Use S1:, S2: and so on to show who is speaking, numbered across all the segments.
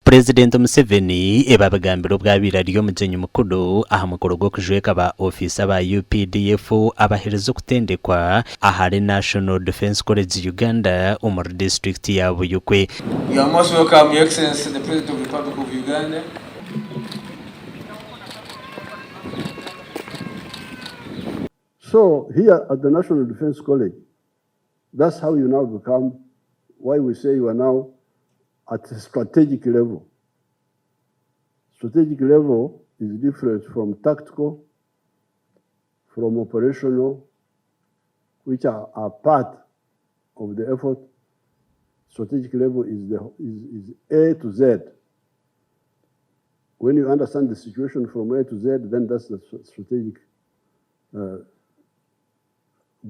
S1: Purezidenti Museveni ebabagambira bwabira ryo mujenyi mukuru aha mukuru gwo kujweka ba ofisa ba UPDF abaherezo kutendekwa ahari National Defense College Uganda omuri district ya Buikwe.
S2: You are most welcome, Your Excellency, the President of the Republic of Uganda.
S3: So here at the National Defense College, that's how you now become, why we say you are now at a strategic level. Strategic level is different from tactical, from operational, which are part of the effort. Strategic level is A to Z. When you understand the situation from A to Z, then that's the strategic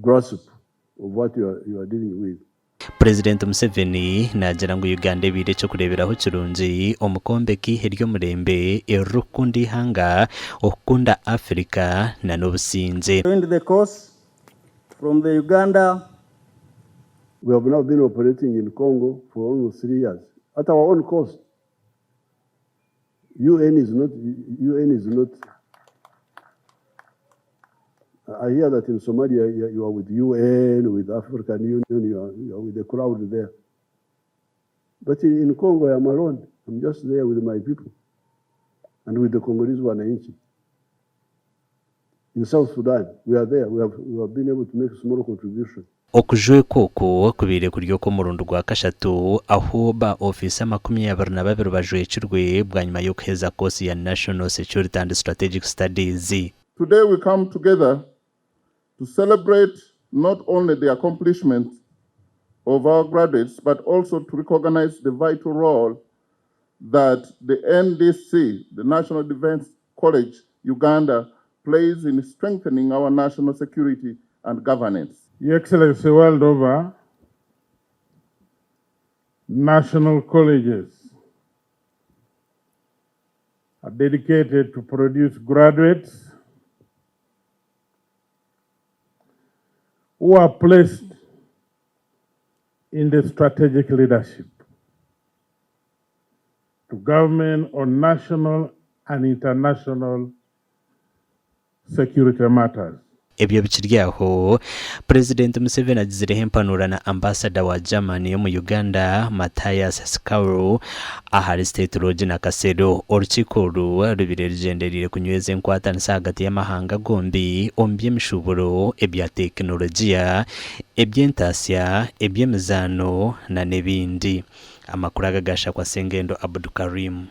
S3: grasp of what you are dealing with.
S1: Purezidenti Museveni nagira ngo Uganda ebire cyo kureberaho kirungi omukombe kihe ry'omurembe erukundi hanga okunda Africa na n'obusingye.
S4: Joined the course from the Uganda.
S3: We have now been operating in Congo for almost 3 years at our own cost. UN is not. I hear that in Somalia you are with UN, with African Union, you are with the crowd there. But in Congo I am alone. I'm just there with my people and with the Congolese wananchi. In South Sudan, we are there. We have been able to make a small contribution.
S1: Okujwe koko kubire kuryo ko murundo gwa kashatu aho ba ofisa 22 bajwecirwe bwanyuma yo kuheza kosi ya National Security and Strategic Studies.
S5: Today we come together to celebrate not only the accomplishments of our graduates, but also to recognize the vital role that the NDC, the National Defense College Uganda, plays in strengthening our national security and governance.
S6: Your Excellency, world over, national colleges are dedicated to produce graduates who are placed in the strategic leadership to government on national and international security matters.
S1: Ebyo bikiryaho Purezidenti Museveni agizireho impanura na ambassador wa Germany yo mu Uganda Matthias Skaro ahari State Lodge na Kasero orukiko rubire rugenderire kunyweza enkwatanisa hagati y'amahanga gombi omubyemishuburo ebya tekinolojiya eby'entasya eby'emizano na n'ebindi. Amakuru agagasha kwa Sengendo Abdulkarim.